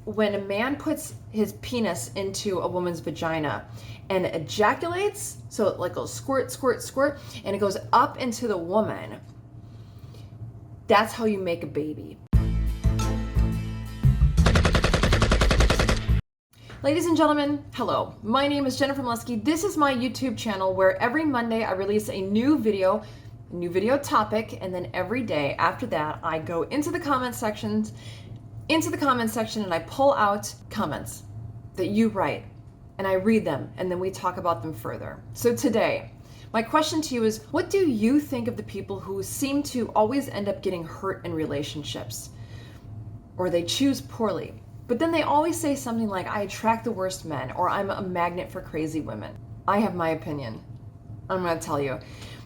when a man puts his penis into a woman's vagina and ejaculates, so it like goes squirt, squirt, squirt, and it goes up into the woman, that's how you make a baby. Ladies and gentlemen, hello. My name is Jennifer Moleski. This is my YouTube channel where every Monday I release a new video topic, and then every day after that I go into the comment section and I pull out comments that you write and I read them and then we talk about them further. So today, my question to you is, what do you think of the people who seem to always end up getting hurt in relationships, or they choose poorly, but then they always say something like, I attract the worst men, or I'm a magnet for crazy women? I have my opinion. I'm going to tell you.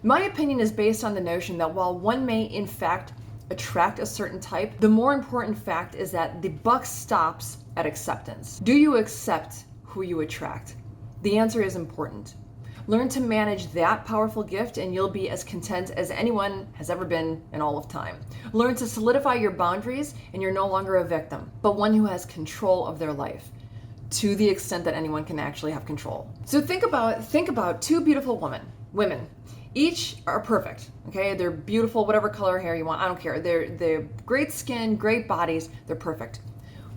My opinion is based on the notion that while one may in fact attract a certain type, the more important fact is that the buck stops at acceptance. Do you accept who you attract? The answer is important. Learn to manage that powerful gift and you'll be as content as anyone has ever been in all of time. Learn to solidify your boundaries and you're no longer a victim, but one who has control of their life to the extent that anyone can actually have control. So think about two beautiful women. Each are perfect, okay? They're beautiful, whatever color hair you want, I don't care. They're great skin, great bodies, they're perfect.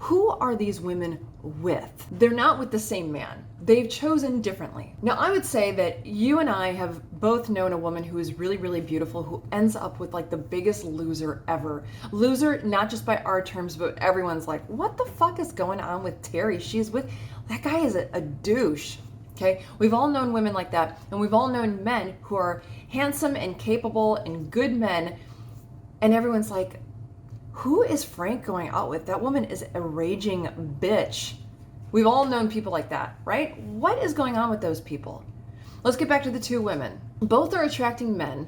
Who are these women with? They're not with the same man. They've chosen differently. Now, I would say that you and I have both known a woman who is really, really beautiful who ends up with like the biggest loser ever. Loser, not just by our terms, but everyone's like, what the fuck is going on with Terry? That guy is a douche. Okay, we've all known women like that, and we've all known men who are handsome and capable and good men, and everyone's like, who is Frank going out with? That woman is a raging bitch. We've all known people like that, right? What is going on with those people? Let's get back to the two women. Both are attracting men,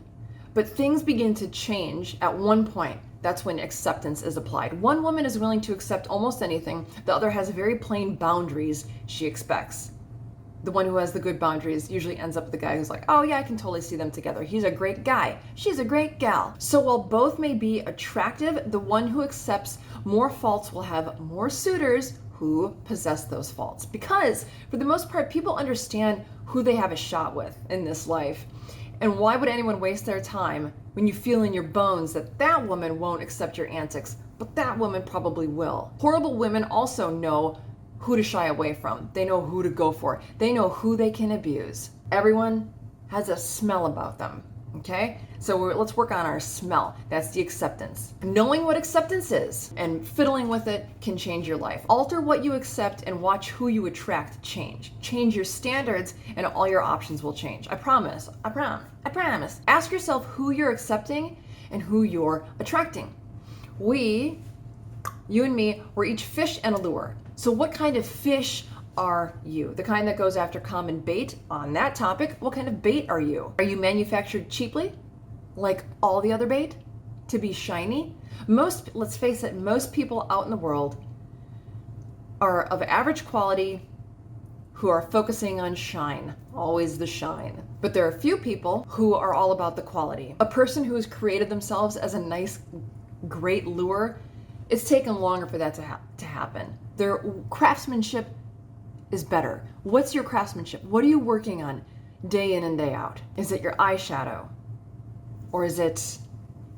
but things begin to change at one point. That's when acceptance is applied. One woman is willing to accept almost anything. The other has very plain boundaries she expects. The one who has the good boundaries usually ends up with the guy who's like, oh yeah, I can totally see them together. He's a great guy. She's a great gal. So while both may be attractive, the one who accepts more faults will have more suitors who possess those faults. Because for the most part, people understand who they have a shot with in this life. And why would anyone waste their time when you feel in your bones that that woman won't accept your antics, but that woman probably will? Horrible women also know who to shy away from. They know who to go for. They know who they can abuse. Everyone has a smell about them, okay? So let's work on our smell. That's the acceptance. Knowing what acceptance is and fiddling with it can change your life. Alter what you accept and watch who you attract change. Change your standards and all your options will change. I promise. I promise. Ask yourself who you're accepting and who you're attracting. You and me, we're each fish and a lure. So what kind of fish are you? The kind that goes after common bait? On that topic, what kind of bait are you? Are you manufactured cheaply, like all the other bait, to be shiny? Let's face it, most people out in the world are of average quality who are focusing on shine, always the shine. But there are a few people who are all about the quality. A person who has created themselves as a nice, great lure, it's taken longer for that to happen. Their craftsmanship is better. What's your craftsmanship? What are you working on day in and day out? Is it your eyeshadow? Or is it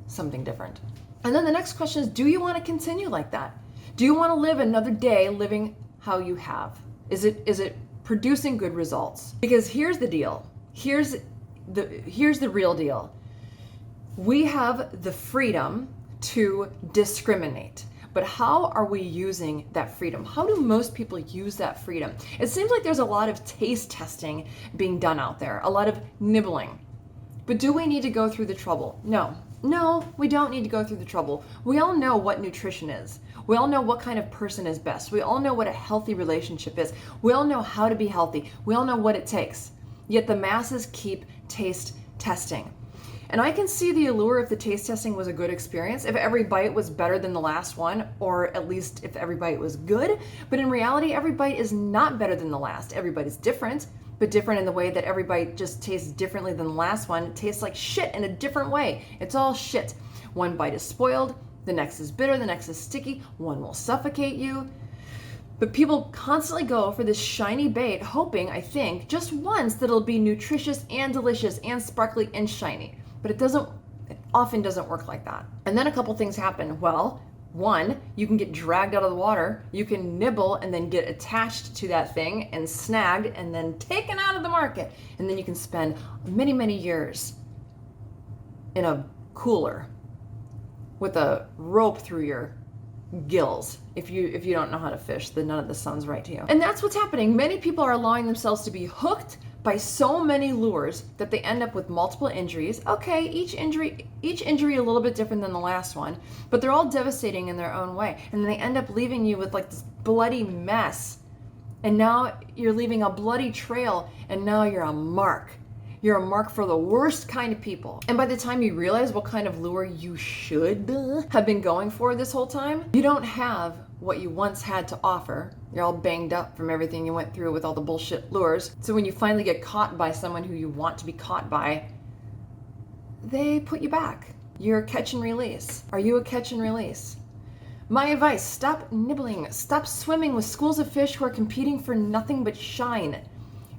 something different? And then the next question is, do you want to continue like that? Do you want to live another day living how you have? Is it producing good results? Because here's the deal. Here's the real deal. We have the freedom to discriminate. But how are we using that freedom? How do most people use that freedom? It seems like there's a lot of taste testing being done out there, a lot of nibbling. But do we need to go through the trouble? No, we don't need to go through the trouble. We all know what nutrition is. We all know what kind of person is best. We all know what a healthy relationship is. We all know how to be healthy. We all know what it takes. Yet the masses keep taste testing. And I can see the allure if the taste testing was a good experience, if every bite was better than the last one, or at least if every bite was good. But in reality, every bite is not better than the last. Every bite is different, but different in the way that every bite just tastes differently than the last one. It tastes like shit in a different way. It's all shit. One bite is spoiled, the next is bitter, the next is sticky, one will suffocate you. But people constantly go for this shiny bait, hoping, I think, just once that it'll be nutritious and delicious and sparkly and shiny. But it often doesn't work like that. And then a couple things happen. Well, one, you can get dragged out of the water, you can nibble and then get attached to that thing and snagged and then taken out of the market. And then you can spend many, many years in a cooler with a rope through your gills if you don't know how to fish. Then none of this sounds right to you. And that's what's happening. Many people are allowing themselves to be hooked by so many lures that they end up with multiple injuries. Okay, each injury a little bit different than the last one, but they're all devastating in their own way. And then they end up leaving you with like this bloody mess. And now you're leaving a bloody trail, and now you're a mark. You're a mark for the worst kind of people. And by the time you realize what kind of lure you should have been going for this whole time, you don't have what you once had to offer. You're all banged up from everything you went through with all the bullshit lures. So when you finally get caught by someone who you want to be caught by, they put you back. You're a catch and release. Are you a catch and release? My advice, stop nibbling. Stop swimming with schools of fish who are competing for nothing but shine.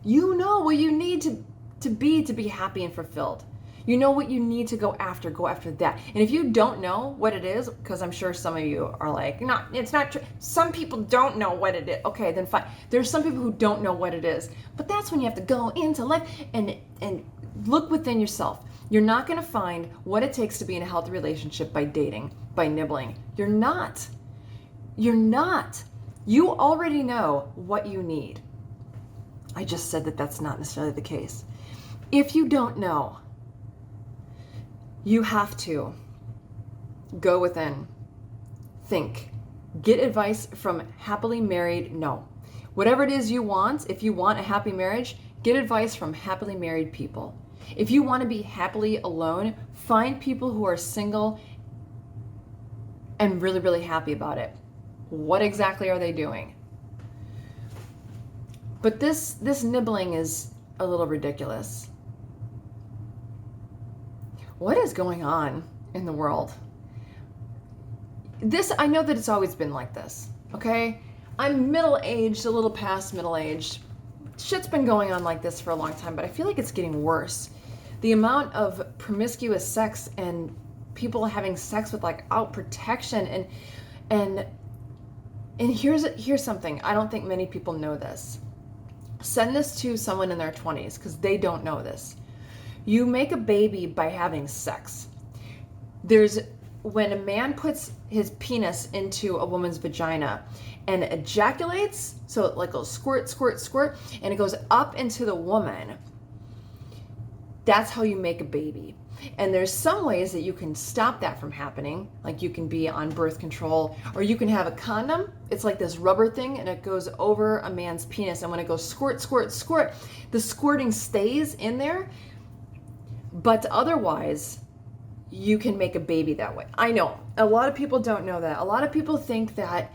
You know what you need to be happy and fulfilled. You know what you need to go after that. And if you don't know what it is, because I'm sure some of you are like, no, it's not true. Some people don't know what it is. Okay, then fine. There's some people who don't know what it is. But that's when you have to go into life and look within yourself. You're not going to find what it takes to be in a healthy relationship by dating, by nibbling. You're not. You're not. You already know what you need. I just said that that's not necessarily the case. If you don't know, you have to go within, think, get advice from happily married. No, whatever it is you want, if you want a happy marriage, get advice from happily married people. If you want to be happily alone, find people who are single and really, really happy about it. What exactly are they doing? But this nibbling is a little ridiculous. What is going on in the world? I know that it's always been like this, okay? I'm middle-aged, a little past middle-aged. Shit's been going on like this for a long time, but I feel like it's getting worse. The amount of promiscuous sex and people having sex with like out protection and here's something. I don't think many people know this. Send this to someone in their 20s because they don't know this. You make a baby by having sex. When a man puts his penis into a woman's vagina and ejaculates, so it like goes squirt, squirt, squirt, and it goes up into the woman, that's how you make a baby. And there's some ways that you can stop that from happening. Like you can be on birth control, or you can have a condom. It's like this rubber thing and it goes over a man's penis. And when it goes squirt, squirt, squirt, the squirting stays in there. But otherwise, you can make a baby that way. I know a lot of people don't know that. A lot of people think that,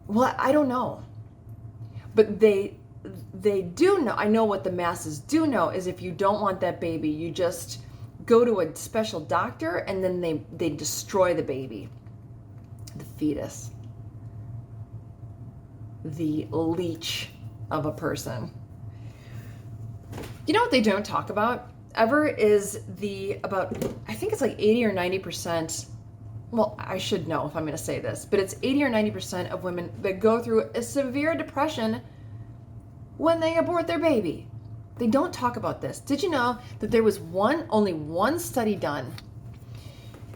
well, I don't know. But they do know. I know what the masses do know is if you don't want that baby, you just go to a special doctor and then they destroy the baby, the fetus, the leech of a person. You know what they don't talk about ever is I think it's like 80 or 90%. Well, I should know if I'm going to say this, but it's 80 or 90% of women that go through a severe depression when they abort their baby. They don't talk about this. Did you know that there was only one study done?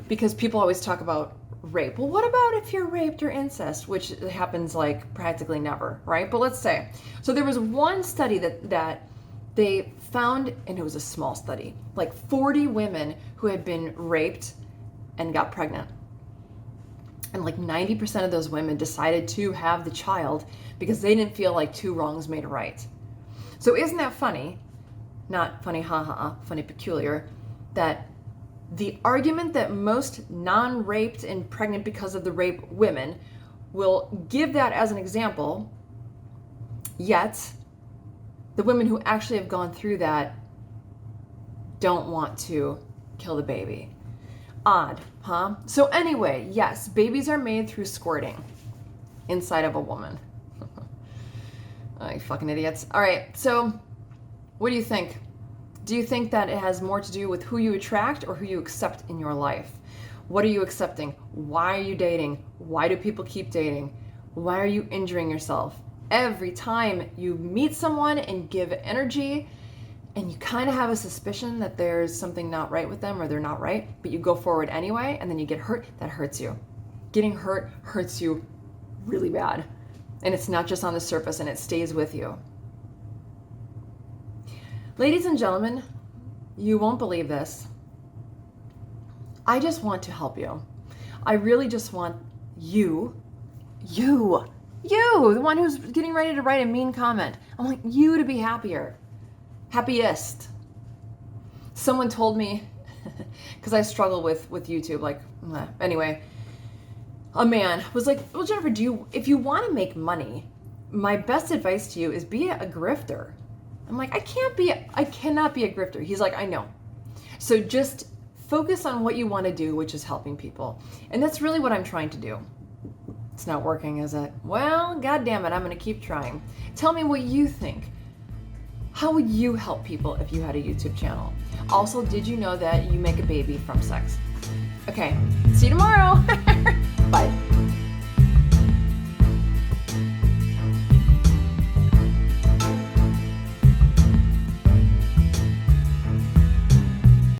Because people always talk about rape. Well, what about if you're raped or incest, which happens like practically never, right? But let's say. So there was one study that they found, and it was a small study, like 40 women who had been raped and got pregnant. And like 90% of those women decided to have the child because they didn't feel like two wrongs made a right. So isn't that funny? Not funny, funny peculiar, that the argument that most non-raped and pregnant because of the rape women will give that as an example, yet the women who actually have gone through that don't want to kill the baby. Odd, huh? So anyway, yes, babies are made through squirting inside of a woman. Oh, you fucking idiots. All right, so what do you think? Do you think that it has more to do with who you attract or who you accept in your life? What are you accepting? Why are you dating? Why do people keep dating? Why are you injuring yourself? Every time you meet someone and give energy and you kind of have a suspicion that there's something not right with them or they're not right, but you go forward anyway and then you get hurt, that hurts you. Getting hurt hurts you really bad. And it's not just on the surface, and it stays with you. Ladies and gentlemen, you won't believe this. I just want to help you. I really just want you, the one who's getting ready to write a mean comment. I want you to be happier, happiest. Someone told me, because I struggle with YouTube, like, anyway, a man was like, well, Jennifer, if you want to make money, my best advice to you is be a grifter. I'm like, I cannot be a grifter. He's like, I know. So just focus on what you want to do, which is helping people. And that's really what I'm trying to do. It's not working, is it? Well, God damn it, I'm going to keep trying. Tell me what you think. How would you help people if you had a YouTube channel? Also, did you know that you make a baby from sex? Okay, see you tomorrow. Bye.